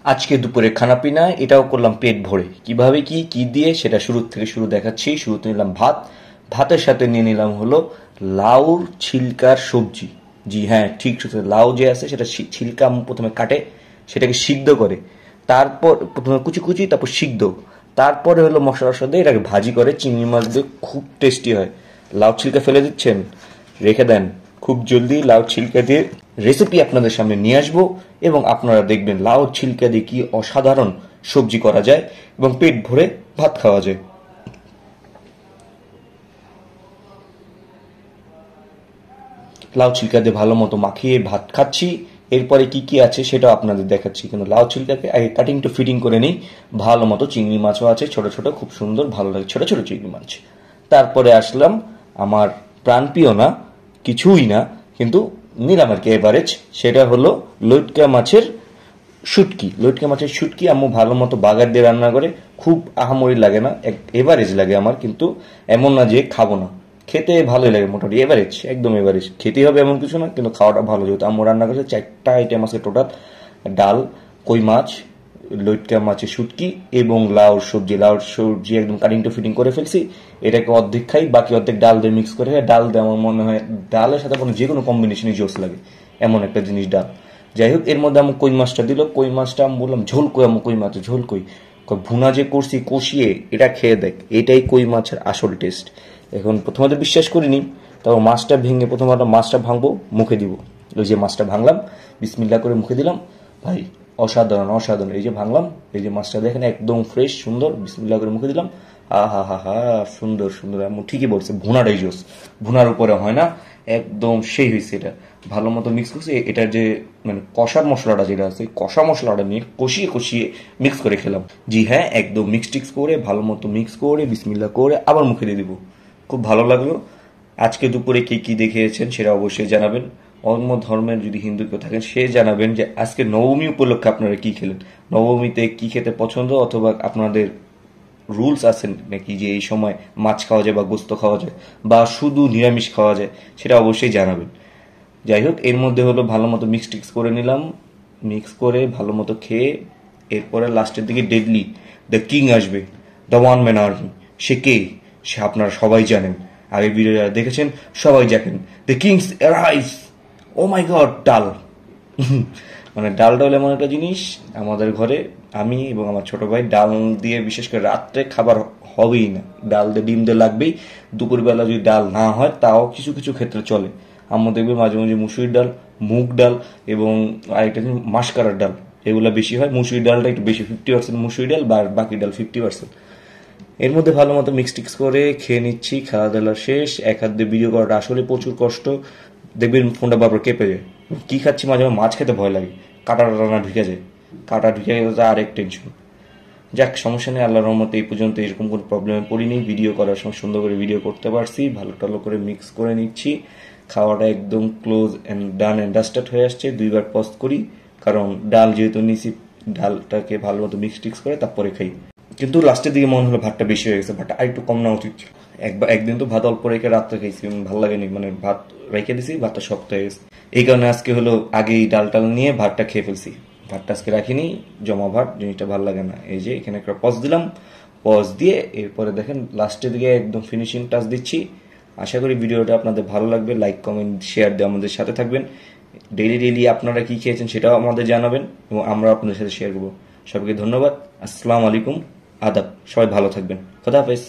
আজকে দুপুরে খানাপিনা এটাও করলাম পেট ভরে। কিভাবে কি দিয়ে সেটা শুরু দেখাচ্ছি। শুরুতে নিলাম ভাত, ভাতের সাথে নিয়ে নিলাম হলো লাউর ছিলকার সবজি। জি হ্যাঁ, ঠিক শুনছেন, লাউ যে আছে সেটা ছিলকা প্রথমে কাটে, সেটাকে সিদ্ধ করে, তারপর প্রথমে কুচি কুচি, তারপর সিদ্ধ, তারপরে হলো মশলার সাথে এটাকে ভাজি করে চিংড়ি মাছ দিয়ে, খুব টেস্টি হয়। লাউ ছিলকা ফেলে দিচ্ছেন, রেখে দেন, খুব জলদি লাউ ছিলকা দিয়ে রেসিপি আপনাদের সামনে নিয়ে আসবো এবং আপনারা দেখবেন লাউ ছিলকা দিয়ে কি অসাধারণ সবজি করা যায় এবং পেট ভরে ভাত খাওয়া যায়। লাউ ছিলকা দিয়ে ভালো মতো মাখিয়ে ভাত খাচ্ছি। এরপরে কি কি আছে সেটাও আপনাদের দেখাচ্ছি, কিন্তু লাউ ছিলকাকে আগে কাটিং টু ফিটিং করে নিই। ভালো মতো চিংড়ি মাছও আছে, ছোট ছোট, খুব সুন্দর, ভালো লাগে ছোট ছোট চিংড়ি মাছ। তারপরে আসলাম আমার প্রাণপ্রিয় না, কিছুই না, কিন্তু নিলাম আর কি এভারেজ, সেটা হলো লইটকা মাছের শুটকি। লইটকা মাছের শুটকি আম্মু ভালো মতো বাগার দিয়ে রান্না করে, খুব আহামরি লাগে না, এভারেজ লাগে আমার, কিন্তু এমন না যে খাবো না, খেতে ভালোই লাগে, মোটামুটি এভারেজ, একদম এভারেজ। খেতে হবে এমন কিছু না, কিন্তু খাওয়াটা ভালো। যেহেতু আম্মু রান্না করেছে, 4টা আইটেম আছে টোটাল: ডাল, কই মাছ, লইটকা মাছের শুটকি এবং লাউর সবজি। লাউর সবজি একদম কাটিং টু ফিটিং করে ফেলছি। এটাকে অর্ধেক খাই, বাকি অর্ধেক ডাল দিয়ে মিক্স করে খাই। ডাল দিয়ে আমার মনে হয় ডালের সাথে যে কোনো কম্বিনেশনই জোস লাগে, এমন একটা জিনিস ডাল। যাই হোক, এর মধ্যে আমি কই মাছটা দিল। কই মাছটা আমি বললাম ঝোল কই, আমি কই মাছ ঝোল কই, ভুনা যে করছি কষিয়ে, এটা খেয়ে দেখ, এটাই কই মাছের আসল টেস্ট। এখন প্রথমে তো বিশ্বাস করিনি, তারপর মাছটা ভেঙে, প্রথমে মাছটা ভাঙবো, মুখে দিব। ওই যে মাছটা ভাঙলাম, বিসমিল্লা করে মুখে দিলাম, ভাই অসাধারণ অসাধারণ। এই যে ভাঙলাম, এই যে মাছটা দেখেন একদম ফ্রেশ সুন্দর, বিসমিল্লা করে মুখে দিলাম, হা হা হা, সুন্দর সুন্দর। আমি ঠিকই বলছে, ভুনাটাই জোস, ভুনার উপরে হয় না, একদম সেই হয়েছে। এটা ভালো মতো মিক্স করছে, এটার যে মানে কষার মশলাটা যেটা আছে, কষা মশলাটা নিয়ে কষিয়ে কষিয়ে মিক্স করে খেলাম। জি হ্যাঁ, একদম মিক্স টিক্স করে ভালো মতো মিক্স করে বিসমিল্লা করে আবার মুখে দিয়ে দিব। খুব ভালো লাগলো। আজকে দুপুরে কি কি দেখিয়েছেন সেটা অবশ্যই জানাবেন। অন্য ধর্মের যদি হিন্দু কেউ থাকেন, সে জানাবেন যে আজকে নবমী উপলক্ষে আপনারা কি খেলেন, নবমীতে কি খেতে পছন্দ, অথবা আপনাদের রুলস আছে নাকি যে এই সময় মাছ খাওয়া যায় বা গোস্ত খাওয়া যায় বা শুধু নিরামিষ খাওয়া যায়, সেটা অবশ্যই জানাবেন। যাই হোক, এর মধ্যে হলো ভালো মতো মিক্স টিক্স করে নিলাম, মিক্স করে ভালো মতো খেয়ে, এরপরে লাস্টের দিকে ডেডলি দ্য কিং আসবে, দ্য ওয়ান ম্যান আর্মি। সে কে, সে আপনারা সবাই জানেন, আগের ভিডিও যারা দেখেছেন সবাই জানেন। The kings arrives. Oh my god, ডাল। মানে ডালটা হলো এমন একটা জিনিস আমাদের ঘরে, আমি এবং আমার ছোট ভাই ডাল দিয়ে, বিশেষ করে রাত্রে খাবার হবেই না, ডাল দিয়ে ডিম দিয়ে লাগবেই। দুপুরবেলা যদি ডাল না হয় তাও কিছু কিছু ক্ষেত্রে চলে। আম্মু দেখবে মাঝে মাঝে মুসুরির ডাল, মুগ ডাল এবং আরেকটা জিনিস মাসকারার ডাল, এগুলো বেশি হয়। মুসুরির ডালটা একটু বেশি, 50% মুসুরি ডাল, বা বাকি ডাল 50%। এর মধ্যে ভালো মতো মিক্স টিক্স করে খেয়ে নিচ্ছি। খাওয়া দাওয়া শেষ। এক হাত দিয়ে ভিডিও করাটা আসলে প্রচুর কষ্ট, দেখবেন ফোনটা বারবার কেঁপে যায়। কি খাচ্ছি, মাঝে মাঝে মাছ খেতে ভয় লাগে, কাটা টানা ঢুকে যায়, কাটা ঢুকে গেলে তো আরেক টেনশন। যাক, সমস্যা নেই, আল্লাহর রহমতে এই পর্যন্ত এরকম কোনো প্রবলেমে পড়িনি। ভিডিও করার সময় সুন্দর করে ভিডিও করতে পারছি, ভালো টালো করে মিক্স করে নিচ্ছি। খাওয়াটা একদম close and done and dusted হয়ে আসছে। 2বার পজ করি, কারণ ডাল যেহেতু নিছি, ডালটাকে ভালো মতো মিক্স টিক্স করে তারপরে খাই। কিন্তু লাস্টের দিকে মনে হলো ভাতটা বেশি হয়ে গেছে, ভাতটা আরেকটু কম নেওয়া উচিত ছিল। একদিন তো ভাত অল্প রেখে রাত্রে খাইছি, ভালো লাগেনি, মানে ভাত রেখে দিছি, ভাতটা শক্ত হয়ে গেছে। এই কারণে আজকে হলো আগেই ডাল টাল নিয়ে ভাতটা খেয়ে ফেলছি। ভাতটা আজকে রাখিনি, জমা ভাত, জিনিসটা ভালো লাগে না। এই যে এখানে একটা পজ দিলাম, পজ দিয়ে এরপরে দেখেন লাস্টের দিকে একদম ফিনিশিং টাচ দিচ্ছি। আশা করি ভিডিওটা আপনাদের ভালো লাগবে। লাইক কমেন্ট শেয়ার দিয়ে আমাদের সাথে থাকবেন। ডেইলি ডেইলি আপনারা কি খেয়েছেন সেটাও আমাদের জানাবেন এবং আমরা আপনাদের সাথে শেয়ার করবো। সবাইকে ধন্যবাদ। আসসালামু আলাইকুম, আদাব। সবাই ভালো থাকবেন। খোদা হাফেজ।